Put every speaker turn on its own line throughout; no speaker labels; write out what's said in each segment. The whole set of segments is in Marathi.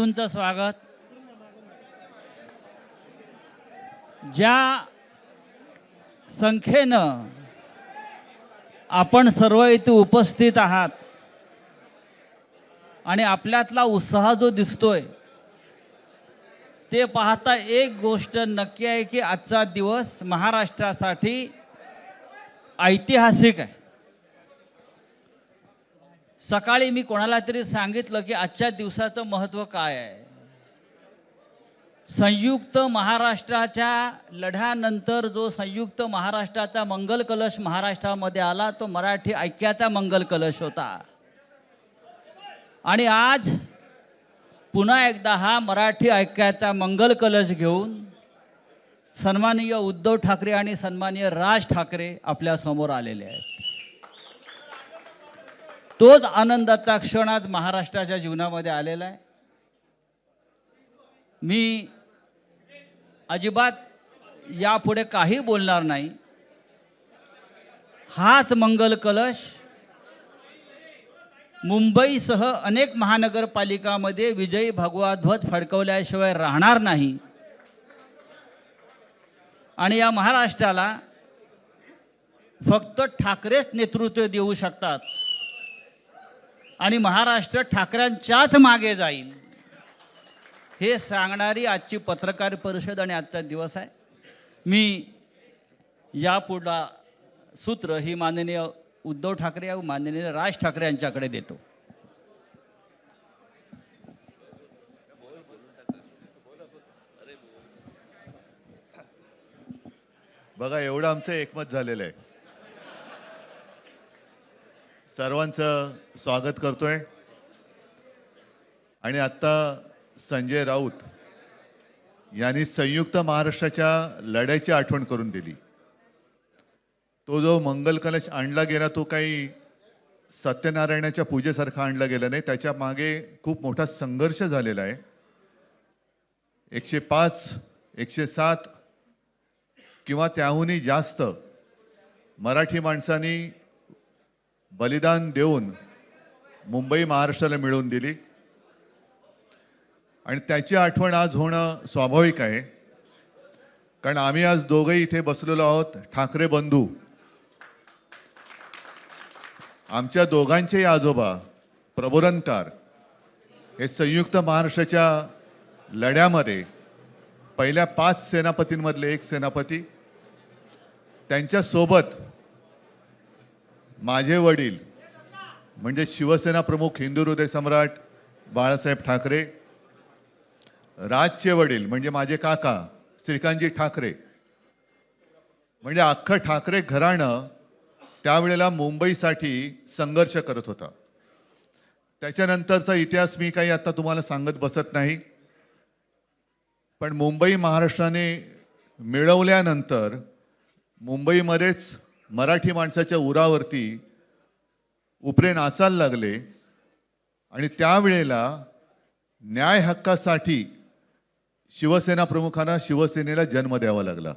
तुमचं स्वागत. ज्या संख्येनं आपण सर्व इथे उपस्थित आहात आणि आपल्यातला उत्साह जो दिसतोय ते पाहता एक गोष्ट नक्की आहे की आजचा दिवस महाराष्ट्रासाठी ऐतिहासिक आहे. सकाळी मी कोणाला तरी सांगितलं की आजच्या दिवसाचं महत्त्व काय आहे. संयुक्त महाराष्ट्राच्या लढ्यानंतर जो संयुक्त महाराष्ट्राचा मंगल कलश महाराष्ट्रामध्ये आला तो मराठी ऐक्याचा मंगल कलश होता. आणि आज पुन्हा एकदा हा मराठी ऐक्याचा मंगल कलश घेऊन सन्माननीय उद्धव ठाकरे आणि सन्माननीय राज ठाकरे आपल्या समोर आलेले आहेत. तोच आनंदाचा क्षण आज महाराष्ट्राच्या जीवनामध्ये आलेला आहे. मी अजिबात यापुढे काही बोलणार नाही. हाच मंगल कलश मुंबईसह अनेक महानगरपालिकांमध्ये विजयी भगवा ध्वज फडकवल्याशिवाय राहणार नाही. आणि या महाराष्ट्राला फक्त ठाकरेच नेतृत्व देऊ शकतात आणि महाराष्ट्र ठाकरेंच्याच मागे जाईल हे सांगणारी आजची पत्रकार परिषद आणि आजचा दिवस आहे. मी यापुढला सूत्र ही माननीय उद्धव ठाकरे व माननीय राज ठाकरे यांच्याकडे देतो.
बघा एवढं आमचं एकमत झालेलं आहे. सर्वांचं स्वागत करतोय. आणि आता संजय राऊत यांनी संयुक्त महाराष्ट्राच्या लढ्याची आठवण करून दिली. तो जो मंगल कलश आणला गेला तो काही सत्यनारायणाच्या पूजेसारखा आणला गेला नाही. त्याच्या मागे खूप मोठा संघर्ष झालेला आहे. 105 107 किंवा त्याहूनही जास्त मराठी माणसांनी बलिदान देऊन मुंबई महाराष्ट्राला मिळवून दिली आणि त्याची आठवण आज होणं स्वाभाविक आहे. कारण आम्ही आज दोघंही इथे बसलेलो आहोत ठाकरे बंधू. आमच्या दोघांचेही आजोबा प्रबोधनकार हे संयुक्त महाराष्ट्राच्या लढ्यामध्ये पहिल्या 5 सेनापतींमधले एक सेनापती. त्यांच्यासोबत माझे वडील म्हणजे शिवसेना प्रमुख हिंदू हृदय सम्राट बाळासाहेब ठाकरे, राजचे वडील म्हणजे माझे काका श्रीकांतजी ठाकरे, म्हणजे अख्खं ठाकरे घराणं त्यावेळेला मुंबईसाठी संघर्ष करत होता. त्याच्यानंतरचा इतिहास मी काही आता तुम्हाला सांगत बसत नाही. पण मुंबई महाराष्ट्राने मिळवल्यानंतर मुंबईमध्येच मराठी माणसाच्या उरावरती उपरे नाचायला लागले आणि त्यावेळेला न्याय हक्कासाठी शिवसेना प्रमुखांना शिवसेनेला जन्म द्यावा लागला.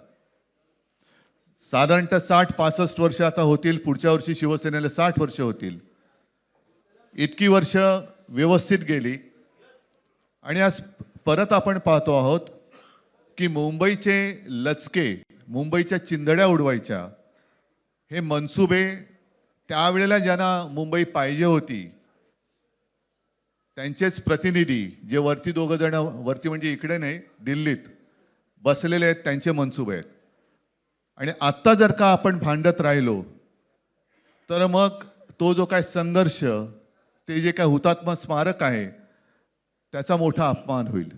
साधारणतः 60-65 वर्ष आता होतील. पुढच्या वर्षी शिवसेनेला 60 वर्ष होतील. इतकी वर्ष व्यवस्थित गेली आणि आज परत आपण पाहतो आहोत की मुंबईचे लचके, मुंबईच्या चिंधड्या उडवायच्या हे मनसुबे त्यावेळेला ज्यांना मुंबई पाहिजे होती त्यांचेच प्रतिनिधी जे वरती दोघं जण, वरती म्हणजे इकडे नाही दिल्लीत बसलेले आहेत, त्यांचे मनसुबे आहेत. आणि आत्ता जर का आपण भांडत राहिलो तर मग तो जो काय संघर्ष, ते जे काय हुतात्मा स्मारक आहे त्याचा मोठा अपमान होईल.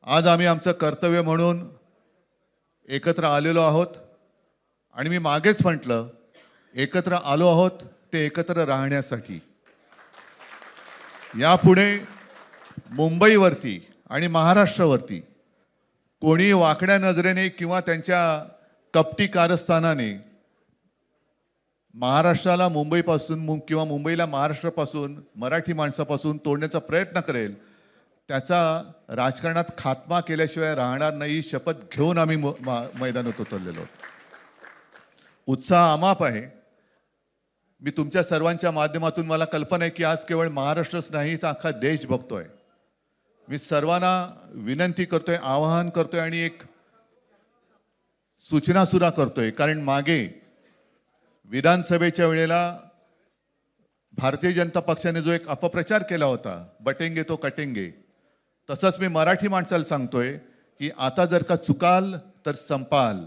आज आम्ही आमचं कर्तव्य म्हणून एकत्र आलेलो आहोत आणि मी मागेच म्हटलं एकत्र आलो आहोत ते एकत्र राहण्यासाठी. यापुढे मुंबईवरती आणि महाराष्ट्रावरती कोणी वाकड्या नजरेने किंवा त्यांच्या कपटी कारस्थानाने महाराष्ट्राला मुंबईपासून किंवा मुंबईला महाराष्ट्रापासून, मराठी माणसापासून तोडण्याचा प्रयत्न करेल त्याचा राजकारणात खात्मा केल्याशिवाय राहणार नाही. शपथ घेऊन आम्ही मैदानात उतरलेलो. उत्साह अमाप आहे. मी तुमच्या सर्वांच्या माध्यमातून मला कल्पना आहे की आज केवळ महाराष्ट्रच नाही तर अख्खा देश बघतोय. मी सर्वांना विनंती करतोय, आवाहन करतोय आणि एक सूचना सुद्धा करतोय, कारण मागे विधानसभेच्या वेळेला भारतीय जनता पक्षाने जो एक अपप्रचार केला होता, बटेंगे तो कटेंगे, तसंच मी मराठी माणसाला सांगतोय की आता जर का चुकाल तर संपाल,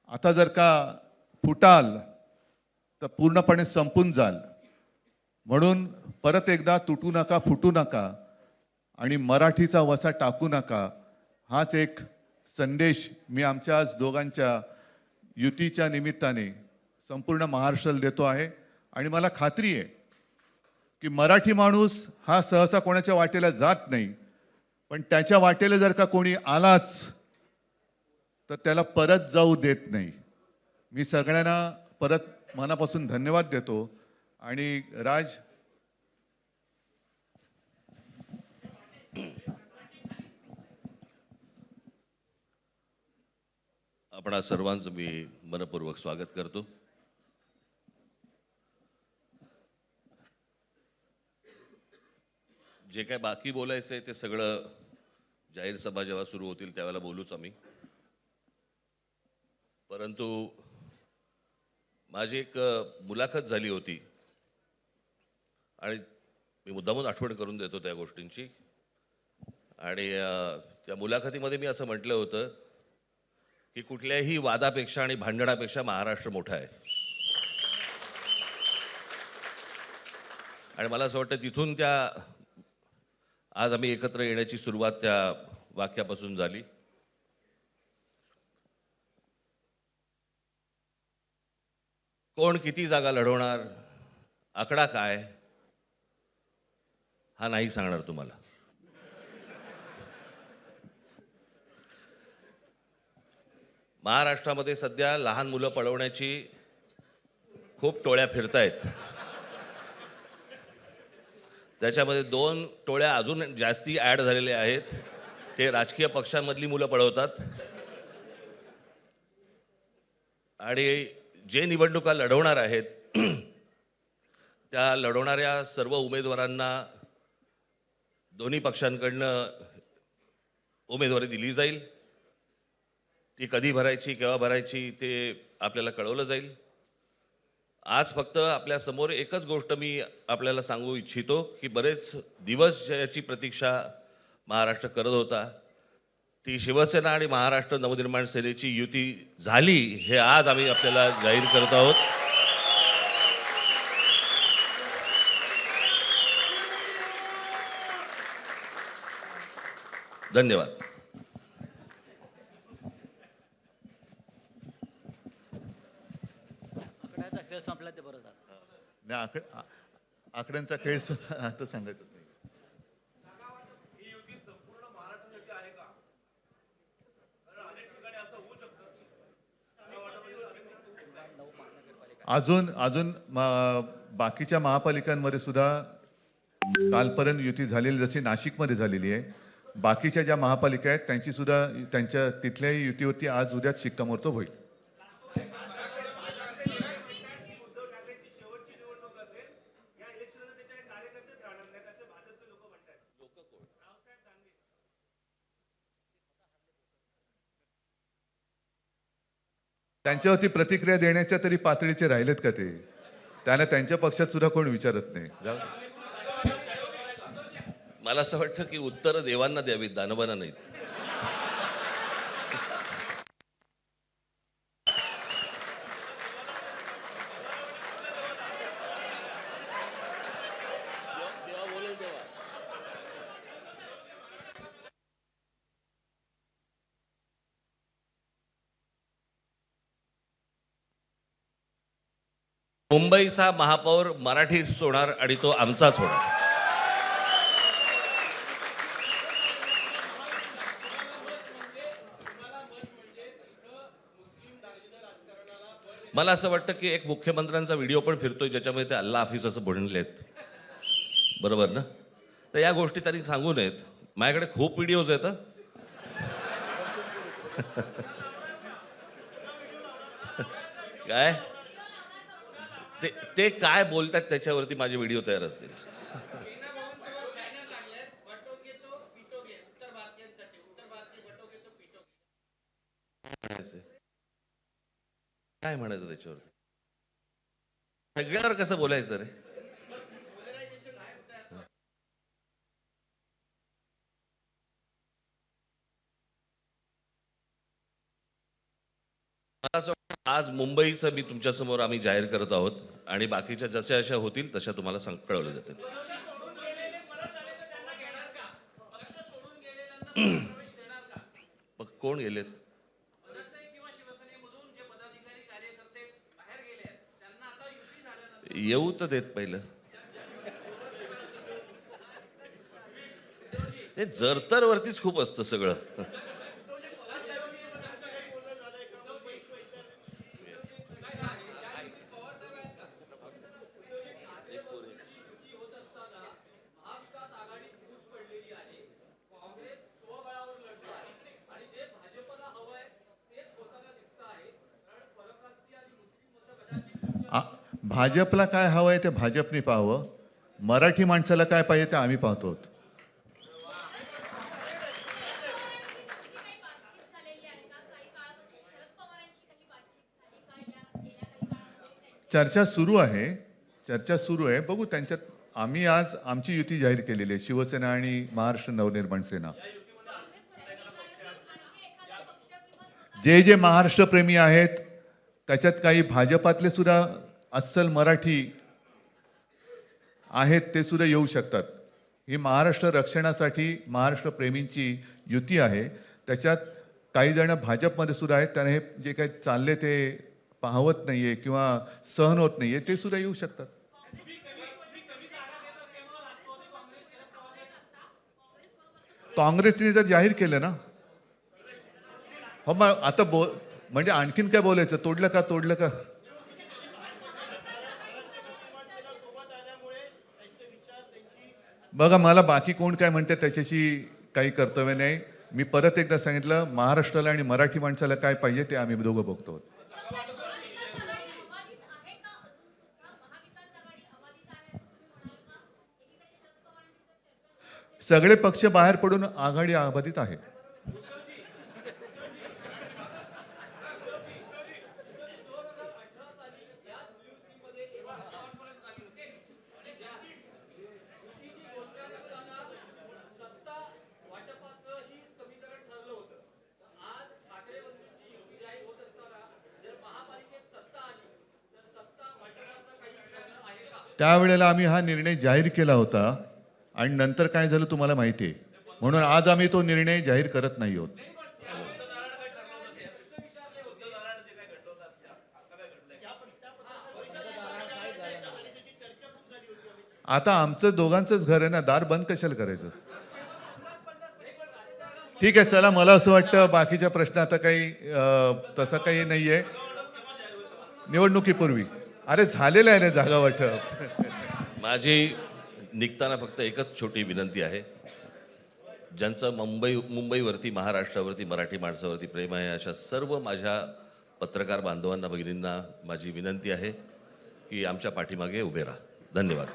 आता जर का फुटाल तर पूर्णपणे संपून जाल. म्हणून परत एकदा तुटू नका, फुटू नका आणि मराठीचा वसा टाकू नका, हाच एक संदेश मी आमच्या आज दोघांच्या युतीच्या निमित्ताने संपूर्ण महाराष्ट्राला देतो आहे. आणि मला खात्री आहे की मराठी माणूस हा सहसा कोणाच्या वाटेला जात नाही, पण त्याच्या वाटेला जर का कोणी आलाच तर त्याला परत जाऊ देत नाही. मी सगळ्यांना परत मनापासून धन्यवाद देतो. आणि राज,
आपणा सर्वांचं मी मनपूर्वक स्वागत करतो. जे काय बाकी बोलायचं आहे ते सगळं जाहीर सभा जेव्हा सुरू होतील त्यावेळेला बोलूच आम्ही. परंतु माझी एक मुलाखत झाली होती आणि मी मुद्दामून आठवण करून देतो त्या गोष्टींची. आणि त्या मुलाखतीमध्ये मी असं म्हटलं होतं की कुठल्याही वादापेक्षा आणि भांडणापेक्षा महाराष्ट्र मोठा आहे. आणि मला असं वाटतं तिथून त्या आज आम्ही एकत्र येण्याची सुरुवात त्या वाक्यापासून झाली. कोण किती जागा लढवणार, आकडा काय, हा नाही सांगणार तुम्हाला. महाराष्ट्रामध्ये सध्या लहान मुलं पळवण्याची खूप टोळ्या फिरतायत. त्याच्यामध्ये 2 टोळ्या अजून जास्ती ॲड झालेल्या आहेत. ते राजकीय पक्षांमधली मुलं पळवतात. आणि जे निवडणुका लढवणार आहेत त्या लढवणाऱ्या सर्व उमेदवारांना दोन्ही पक्षांकडनं उमेदवारी दिली जाईल. ती कधी भरायची, केव्हा भरायची ते आपल्याला कळवलं जाईल. आज फक्त आपल्या समोर एकच गोष्ट मी आपल्याला सांगू इच्छितो की बरेच दिवस याची प्रतीक्षा महाराष्ट्र करत होता. ती शिवसेना आणि महाराष्ट्र नवनिर्माण सेनेची युती झाली हे आज आम्ही आपल्याला जाहीर करत आहोत. धन्यवाद.
आकड्याचा खेळ संपला ते बरं झालं.
नाही, आकड्यांचा खेळ आता सांगायचं नाही. अजून अजून बाकीच्या महापालिकांमध्ये सुद्धा कालपर्यंत युती झालेली, जशी नाशिकमध्ये झालेली आहे, बाकीच्या ज्या महापालिका आहेत त्यांची सुद्धा त्यांच्या तिथल्याही युतीवरती आज उद्या शिक्कामोर्तब होईल. त्यांच्यावरती प्रतिक्रिया देण्याच्या तरी पातळीचे राहिलेत का ते? त्याला त्यांच्या पक्षात सुद्धा कोण विचारत नाही.
मला असं वाटतं की उत्तरं देवांना द्यावीत, दानवांना नाहीत. मुंबईचा महापौर मराठीच होणार आणि तो आमचाच होणार. मला असं वाटतं की एक मुख्यमंत्र्यांचा व्हिडिओ पण फिरतोय ज्याच्यामध्ये ते अल्ला हाफिज असं म्हणलेत, बरोबर ना? तर या गोष्टी त्यांनी सांगू नयेत. माझ्याकडे खूप व्हिडिओज आहेत. काय ते काय बोलतात त्याच्यावरती माझे व्हिडिओ तयार असतील. म्हणायचंय? काय म्हणायचं त्याच्यावरती? सगळ्यावर कसं बोलायचं रे? मला असं वाटतं आज मुंबईचं मी तुमच्यासमोर आम्ही जाहीर करत आहोत आणि बाकीच्या जशा अशा होतील तशा तुम्हाला कळवलं जातील. मग कोण गेलेत? येऊ तर देत पहिलं. हे जरतर वरतीच खूप असतं सगळं.
आ- भाजपला काय हवंय ते भाजपने पाहावं. मराठी माणसाला काय पाहिजे ते आम्ही पाहतो. चर्चा सुरू आहे. चर्चा सुरू आहे. बघू त्यांच्यात. आम्ही आज आमची युती जाहीर केलेली आहे, शिवसेना आणि महाराष्ट्र नवनिर्माण सेना. जे जे महाराष्ट्र प्रेमी आहेत त्याच्यात काही भाजपातले सुद्धा अस्सल मराठी आहेत, ते सुद्धा येऊ शकतात. ही महाराष्ट्र रक्षणासाठी महाराष्ट्र प्रेमींची युती आहे. त्याच्यात काही जण भाजपमध्ये सुद्धा आहेत, त्यांना हे जे काही चालले ते पाहवत नाहीये किंवा सहन होत नाहीये, ते सुद्धा येऊ शकतात. काँग्रेसने जर जाहीर केलं ना, हो मग आता म्हणजे आणखीन काय बोलायचं? तोडलं का तोडलं का? बघा, मला बाकी कोण काय म्हणते त्याच्याशी काही कर्तव्य नाही. मी परत एकदा सांगितलं, महाराष्ट्राला आणि मराठी माणसाला काय पाहिजे ते आम्ही दोघं बघतो. सगळे पक्ष बाहेर पडून आघाडी अबाधित आहे. त्यावेळेला आम्ही हा निर्णय जाहीर केला होता आणि नंतर काय झालं तुम्हाला माहिती आहे. म्हणून आज आम्ही तो निर्णय जाहीर करत नाही आहोत. आता आमचं दोघांचंच घर आहे ना, दार बंद कशाला करायचं? ठीक आहे, चला. मला असं वाटतं बाकीच्या प्रश्न आता काही तसं काही नाहीये. निवडणुकीपूर्वी अरे झालेलं आहे ना जागा वाटप.
माझी निघताना फक्त एकच छोटी विनंती आहे. ज्यांचं मुंबईवरती, महाराष्ट्रावरती, मराठी माणसावरती प्रेम आहे, अशा सर्व माझ्या पत्रकार बांधवांना, भगिनींना माझी विनंती आहे की आमच्या पाठीमागे उभे राहा. धन्यवाद.